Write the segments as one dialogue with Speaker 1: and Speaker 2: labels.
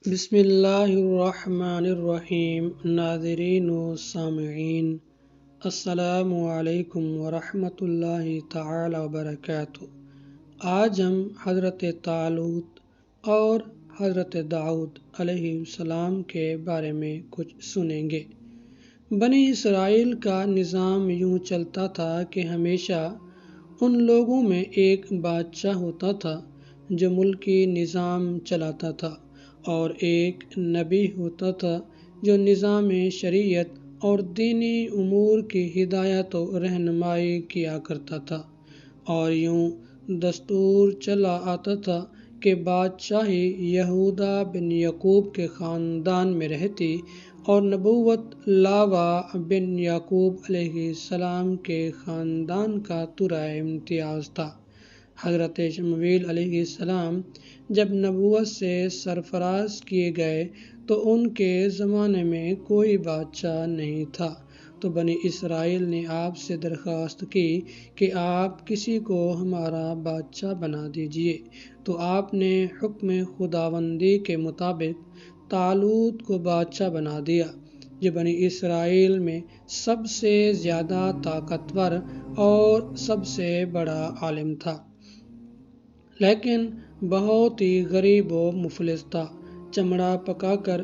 Speaker 1: بسم اللہ الرحمن الرحیم۔ ناظرین و سامعین، السلام علیکم ورحمۃ اللہ تعالی وبرکاتہ۔ آج ہم حضرت طالوت اور حضرت داؤد علیہ السلام کے بارے میں کچھ سنیں گے۔ بنی اسرائیل کا نظام یوں چلتا تھا کہ ہمیشہ ان لوگوں میں ایک بادشاہ ہوتا تھا جو ملکی نظام چلاتا تھا، اور ایک نبی ہوتا تھا جو نظام شریعت اور دینی امور کی ہدایت و رہنمائی کیا کرتا تھا۔ اور یوں دستور چلا آتا تھا کہ بادشاہی یہودا بن یعقوب کے خاندان میں رہتی، اور نبوت لاوا بن یعقوب علیہ السلام کے خاندان کا ترائے امتیاز تھا۔ حضرت شمویل علیہ السلام جب نبوت سے سرفراز کیے گئے تو ان کے زمانے میں کوئی بادشاہ نہیں تھا، تو بنی اسرائیل نے آپ سے درخواست کی کہ آپ کسی کو ہمارا بادشاہ بنا دیجیے۔ تو آپ نے حکم خداوندی کے مطابق طالوت کو بادشاہ بنا دیا، جو بنی اسرائیل میں سب سے زیادہ طاقتور اور سب سے بڑا عالم تھا، لیکن بہت ہی غریب و مفلس تھا۔ چمڑا پکا کر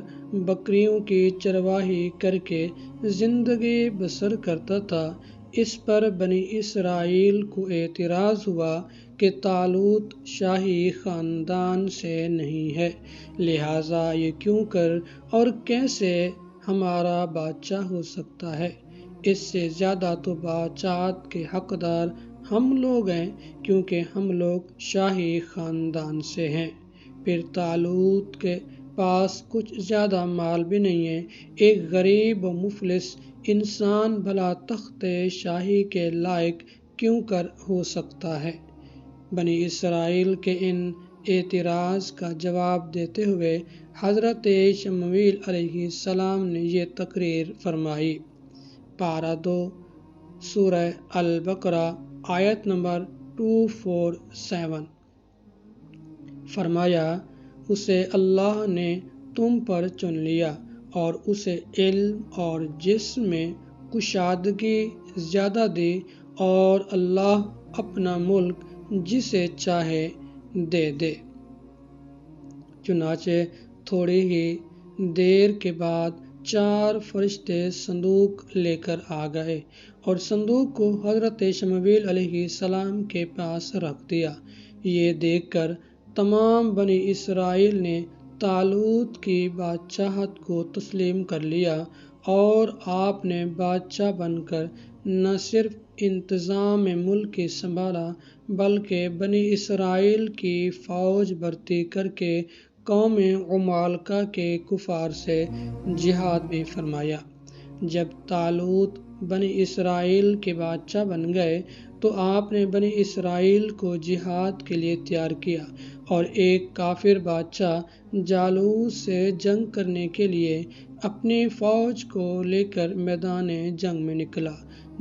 Speaker 1: بکریوں کی چرواہی کر کے زندگی بسر کرتا تھا۔ اس پر بنی اسرائیل کو اعتراض ہوا کہ طالوت شاہی خاندان سے نہیں ہے، لہٰذا یہ کیوں کر اور کیسے ہمارا بادشاہ ہو سکتا ہے؟ اس سے زیادہ تو بادشاہت کے حقدار ہم لوگ ہیں، کیونکہ ہم لوگ شاہی خاندان سے ہیں۔ پھر طالوت کے پاس کچھ زیادہ مال بھی نہیں ہے، ایک غریب و مفلس انسان بھلا تخت شاہی کے لائق کیوں کر ہو سکتا ہے؟ بنی اسرائیل کے ان اعتراض کا جواب دیتے ہوئے حضرت شمویل علیہ السلام نے یہ تقریر فرمائی۔ پارہ 2 سورہ البقرہ آیت نمبر 247۔ فرمایا، اسے اللہ نے تم پر چن لیا اور اسے علم اور جسم میں کشادگی زیادہ دی، اور اللہ اپنا ملک جسے چاہے دے دے۔ چنانچہ تھوڑی ہی دیر کے بعد 4 فرشتے صندوق لے کر آ گئے اور صندوق کو حضرت شمویل علیہ السلام کے پاس رکھ دیا۔ یہ دیکھ کر تمام بنی اسرائیل نے طالوت کی بادشاہت کو تسلیم کر لیا، اور آپ نے بادشاہ بن کر نہ صرف انتظام ملک سنبھالا بلکہ بنی اسرائیل کی فوج بھرتی کر کے قوم عمالقہ کے کفار سے جہاد بھی فرمایا۔ جب طالوت بنی اسرائیل کے بادشاہ بن گئے تو آپ نے بنی اسرائیل کو جہاد کے لیے تیار کیا، اور ایک کافر بادشاہ جالوت سے جنگ کرنے کے لیے اپنی فوج کو لے کر میدان جنگ میں نکلا۔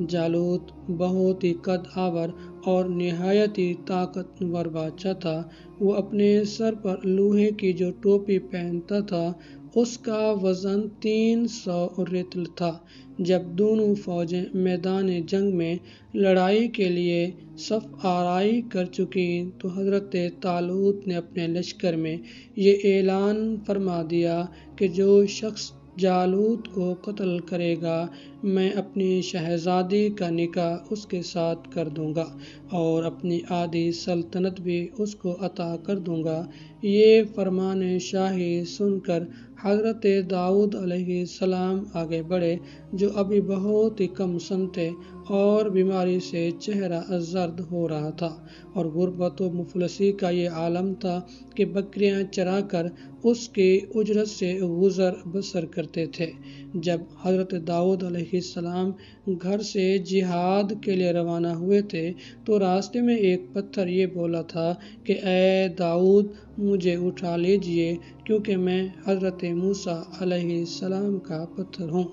Speaker 1: جالوت بہت ہی قد آور اور نہایت ہی طاقتور بادشاہ تھا۔ وہ اپنے سر پر لوہے کی جو ٹوپی پہنتا تھا اس کا وزن 300 رطل تھا۔ جب دونوں فوجیں میدان جنگ میں لڑائی کے لیے صف آرائی کر چکیں تو حضرت طالوت نے اپنے لشکر میں یہ اعلان فرما دیا کہ جو شخص جالوت کو قتل کرے گا، میں اپنی شہزادی کا نکاح اس کے ساتھ کر دوں گا اور اپنی آدھی سلطنت بھی اس کو عطا کر دوں گا۔ یہ فرمان شاہی سن کر حضرت داؤد علیہ السلام آگے بڑھے، جو ابھی بہت ہی کم سن تھے اور بیماری سے چہرہ زرد ہو رہا تھا، اور غربت و مفلسی کا یہ عالم تھا کہ بکریاں چرا کر اس کی اجرت سے گزر بسر کرتے تھے۔ جب حضرت داؤد علیہ السلام گھر سے جہاد کے لیے روانہ ہوئے تھے تو راستے میں ایک پتھر یہ بولا تھا کہ اے داؤد، مجھے اٹھا لیجئے، کیونکہ میں حضرت موسیٰ علیہ السلام کا پتھر ہوں۔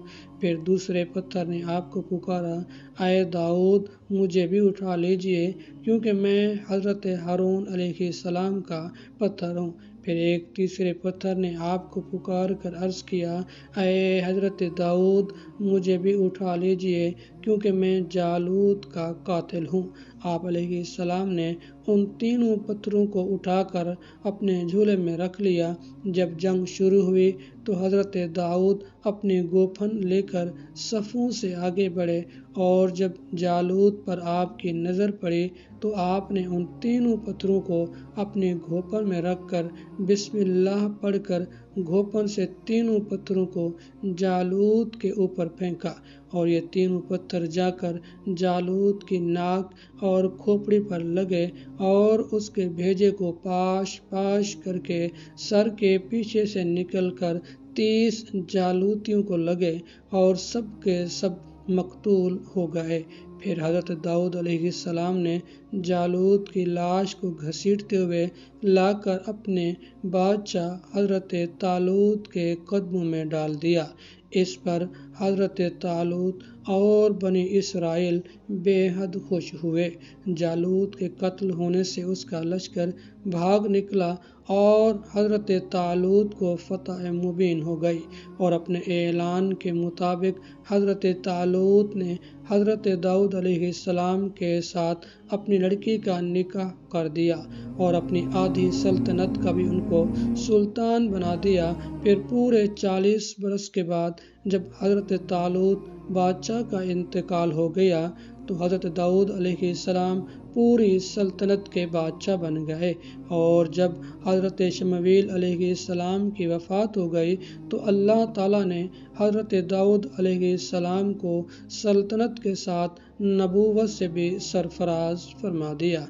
Speaker 1: پھر دوسرے پتھر نے آپ کو پکارا، اے داؤد، مجھے بھی اٹھا لیجئے، کیونکہ میں حضرت ہارون علیہ السلام کا پتھر ہوں۔ پھر ایک تیسرے پتھر نے آپ کو پکار کر عرض کیا، اے حضرت داؤد، مجھے بھی اٹھا لیجئے کیونکہ میں جالوت کا قاتل ہوں۔ آپ علیہ السلام نے ان تینوں پتھروں کو اٹھا کر اپنے جھولے میں رکھ لیا۔ جب جنگ شروع ہوئی تو حضرت داؤد اپنی گوپن لے کر صفوں سے آگے بڑھے، اور جب جالوت پر آپ کی نظر پڑی تو آپ نے ان تینوں پتھروں کو اپنی گھوپن میں رکھ کر بسم اللہ پڑھ کر گھوپن سے تینوں پتھروں کو جالوت کے اوپر پھینکا، اور یہ تینوں پتھر جا کر جالوت کی ناک اور کھوپڑی پر لگے اور اس کے بھیجے کو پاش پاش کر کے سر کے پیچھے سے نکل کر 30 جالوتیوں کو لگے اور سب کے سب مقتول ہو گئے۔ پھر حضرت داؤد علیہ السلام نے جالوت کی لاش کو گھسیٹتے ہوئے لا کر اپنے بادشاہ حضرت طالوت کے قدموں میں ڈال دیا۔ اس پر حضرت طالوت اور بنی اسرائیل بے حد خوش ہوئے۔ جالوت کے قتل ہونے سے اس کا لشکر بھاگ نکلا اور حضرت طالوت کو فتح مبین ہو گئی، اور اپنے اعلان کے مطابق حضرت طالوت نے حضرت داؤد علیہ السلام کے ساتھ اپنی لڑکی کا نکاح کر دیا اور اپنی آدھی سلطنت کا بھی ان کو سلطان بنا دیا۔ پھر پورے 40 برس کے بعد جب حضرت طالوت بادشاہ کا انتقال ہو گیا تو حضرت داؤد علیہ السلام پوری سلطنت کے بادشاہ بن گئے، اور جب حضرت شمویل علیہ السلام کی وفات ہو گئی تو اللہ تعالیٰ نے حضرت داؤد علیہ السلام کو سلطنت کے ساتھ نبوت سے بھی سرفراز فرما دیا۔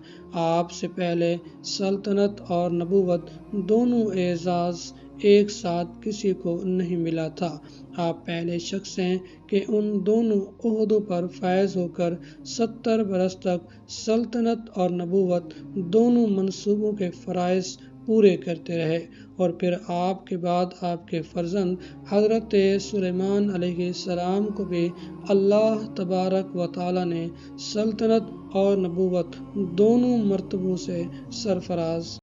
Speaker 1: آپ سے پہلے سلطنت اور نبوت دونوں اعزاز ایک ساتھ کسی کو نہیں ملا تھا۔ آپ پہلے شخص ہیں کہ ان دونوں عہدوں پر فائز ہو کر 70 برس تک سلطنت اور نبوت دونوں منصبوں کے فرائض پورے کرتے رہے، اور پھر آپ کے بعد آپ کے فرزند حضرت سلیمان علیہ السلام کو بھی اللہ تبارک و تعالیٰ نے سلطنت اور نبوت دونوں مرتبوں سے سرفراز